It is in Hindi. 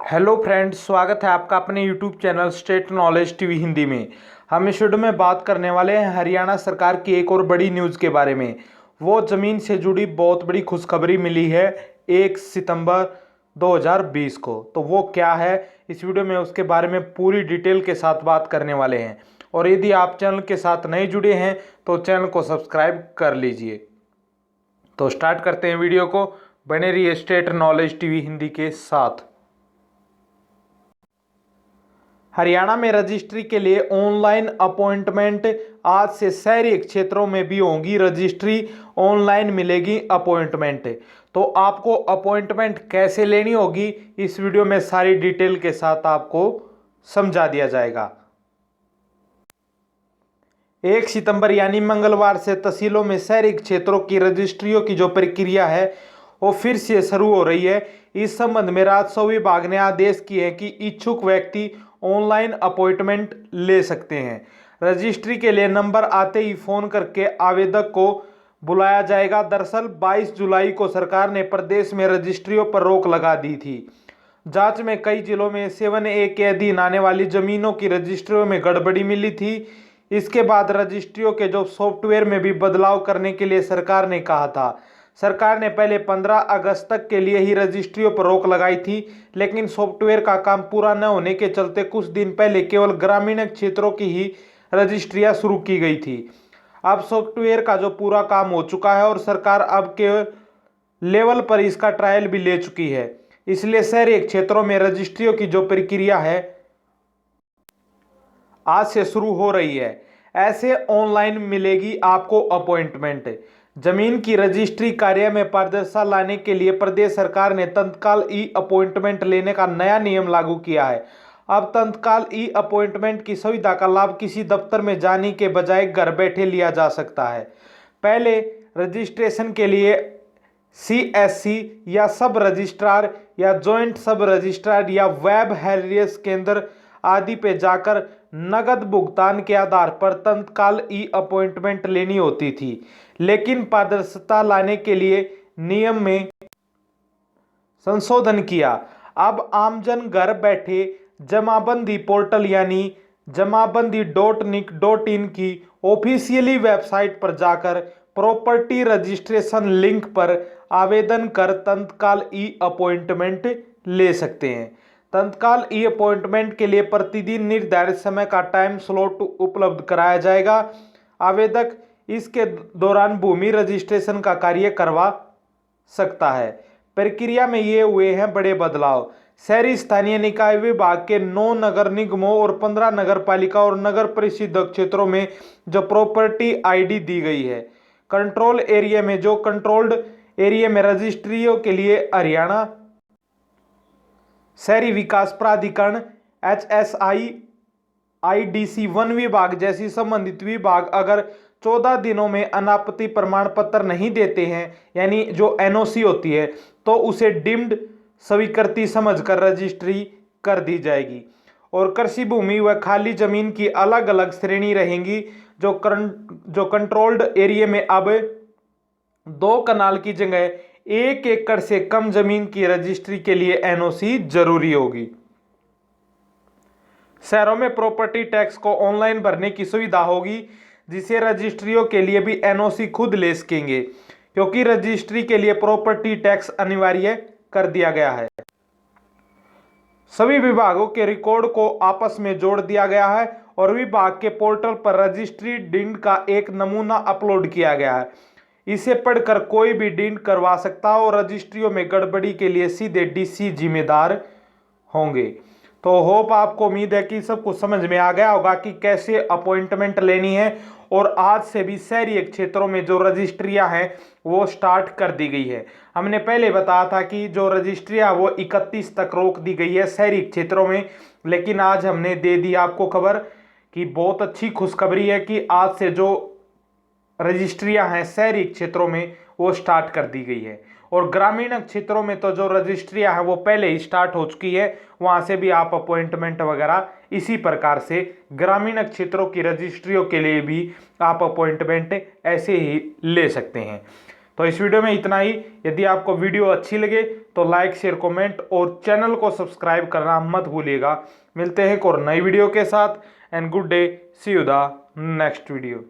हेलो फ्रेंड्स, स्वागत है आपका अपने YouTube channel state knowledge TV Hindi में। हम इस वीडियो में बात करने वाले हैं हरियाणा सरकार की एक और बड़ी न्यूज़ के बारे में। वो ज़मीन से जुड़ी बहुत बड़ी खुशखबरी मिली है 1 सितंबर 2020 को। तो वो क्या है, इस वीडियो में उसके बारे में पूरी डिटेल के साथ बात करने वाले हैं। और यदि आप चैनल के साथ नए जुड़े हैं तो चैनल को सब्सक्राइब कर लीजिए। तो स्टार्ट करते हैं वीडियो को। बने रहिए स्टेट नॉलेज टीवी हिंदी के साथ। हरियाणा में रजिस्ट्री के लिए ऑनलाइन अपॉइंटमेंट आज से शहरी क्षेत्रों में भी होंगी रजिस्ट्री। ऑनलाइन मिलेगी अपॉइंटमेंट। तो आपको अपॉइंटमेंट कैसे लेनी होगी, इस वीडियो में सारी डिटेल के साथ आपको समझा दिया जाएगा। 1 सितंबर यानी मंगलवार से तहसीलों में शहरी क्षेत्रों की रजिस्ट्रियों की जो प्रक्रिया है वो फिर से शुरू हो रही है। इस संबंध में राजस्व विभाग ने आदेश किए हैं कि इच्छुक व्यक्ति ऑनलाइन अपॉइंटमेंट ले सकते हैं। रजिस्ट्री के लिए नंबर आते ही फोन करके आवेदक को बुलाया जाएगा। दरअसल 22 जुलाई को सरकार ने प्रदेश में रजिस्ट्रियों पर रोक लगा दी थी। जांच में कई जिलों में 7A के अधीन आने वाली जमीनों की रजिस्ट्रियों में गड़बड़ी मिली थी। इसके बाद रजिस्ट्रियों के जो सॉफ्टवेयर में भी बदलाव करने के लिए सरकार ने कहा था। सरकार ने पहले 15 अगस्त तक के लिए ही रजिस्ट्रियों पर रोक लगाई थी, लेकिन सॉफ्टवेयर का काम पूरा न होने के चलते कुछ दिन पहले केवल ग्रामीण क्षेत्रों की ही रजिस्ट्रियां शुरू की गई थी। अब सॉफ्टवेयर का जो पूरा काम हो चुका है और सरकार अब के लेवल पर इसका ट्रायल भी ले चुकी है। इसलिए शहरी क्षेत्रों में रजिस्ट्रियों की जो प्रक्रिया है आज से शुरू हो रही है। ऐसे ऑनलाइन मिलेगी आपको अपॉइंटमेंट। जमीन की रजिस्ट्री कार्य में पारदर्शिता लाने के लिए प्रदेश सरकार ने तत्काल ई अपॉइंटमेंट लेने का नया नियम लागू किया है। अब तत्काल ई अपॉइंटमेंट की सुविधा का लाभ किसी दफ्तर में जाने के बजाय घर बैठे लिया जा सकता है। पहले रजिस्ट्रेशन के लिए CSC या सब रजिस्ट्रार या जॉइंट सब रजिस्ट्रार या वेब हेल्थ केंद्र आदि पे जाकर नगद भुगतान के आधार पर तत्काल ई अपॉइंटमेंट लेनी होती थी, लेकिन पारदर्शिता लाने के लिए नियम में संशोधन किया। अब आमजन घर बैठे जमाबंदी पोर्टल यानी जमाबंदी.nic.in की ऑफिशियली वेबसाइट पर जाकर प्रॉपर्टी रजिस्ट्रेशन लिंक पर आवेदन कर तत्काल ई अपॉइंटमेंट ले सकते हैं। तत्काल ई अपॉइंटमेंट के लिए प्रतिदिन निर्धारित समय का टाइम स्लॉट उपलब्ध कराया जाएगा। आवेदक इसके दौरान भूमि रजिस्ट्रेशन का कार्य करवा सकता है। प्रक्रिया में ये हुए हैं बड़े बदलाव। शहरी स्थानीय निकाय विभाग के 9 नगर निगमों और 15 नगर पालिका और नगर परिषद क्षेत्रों में जो प्रॉपर्टी ID दी गई है। कंट्रोल एरिया में जो कंट्रोल्ड एरिया में रजिस्ट्रियों के लिए हरियाणा शहरी विकास प्राधिकरण HSI IDC वन विभाग जैसी संबंधित विभाग अगर 14 दिनों में अनापत्ति प्रमाण पत्र नहीं देते हैं, यानी जो NOC होती है, तो उसे डिम्ड स्वीकृति समझकर रजिस्ट्री कर दी जाएगी। और कृषि भूमि व खाली जमीन की अलग अलग श्रेणी रहेंगी। जो कंट्रोल्ड एरिया में अब 2 कनाल की जगह 1 एकड़ से कम जमीन की रजिस्ट्री के लिए NOC जरूरी होगी। शहरों में प्रॉपर्टी टैक्स को ऑनलाइन भरने की सुविधा होगी, जिसे रजिस्ट्रियों के लिए भी NOC खुद ले सकेंगे, क्योंकि रजिस्ट्री के लिए प्रॉपर्टी टैक्स अनिवार्य कर दिया गया है। सभी विभागों के रिकॉर्ड को आपस में जोड़ दिया गया है और विभाग के पोर्टल पर रजिस्ट्री डिंड का एक नमूना अपलोड किया गया है। इसे पढ़कर कोई भी डिंड करवा सकता है और रजिस्ट्रियों में गड़बड़ी के लिए सीधे DC जिम्मेदार होंगे। तो होप आपको उम्मीद है कि सब कुछ समझ में आ गया होगा कि कैसे अपॉइंटमेंट लेनी है। और आज से भी शहरी क्षेत्रों में जो रजिस्ट्रियां हैं वो स्टार्ट कर दी गई है। हमने पहले बताया था कि जो रजिस्ट्रियां वो 31 तक रोक दी गई है शहरी क्षेत्रों में, लेकिन आज हमने दे दी आपको खबर कि बहुत अच्छी खुशखबरी है कि आज से जो रजिस्ट्रियां हैं शहरी क्षेत्रों में वो स्टार्ट कर दी गई है। और ग्रामीण क्षेत्रों में तो जो रजिस्ट्रियां हैं वो पहले ही स्टार्ट हो चुकी है, वहां से भी आप अपॉइंटमेंट वगैरह इसी प्रकार से ग्रामीण क्षेत्रों की रजिस्ट्रियों के लिए भी आप अपॉइंटमेंट ऐसे ही ले सकते हैं। तो इस वीडियो में इतना ही। यदि आपको वीडियो अच्छी लगे तो लाइक शेयर कमेंट और चैनल को सब्सक्राइब करना मत भूलिएगा। मिलते हैं एक और नई वीडियो के साथ and good day, see you the next video.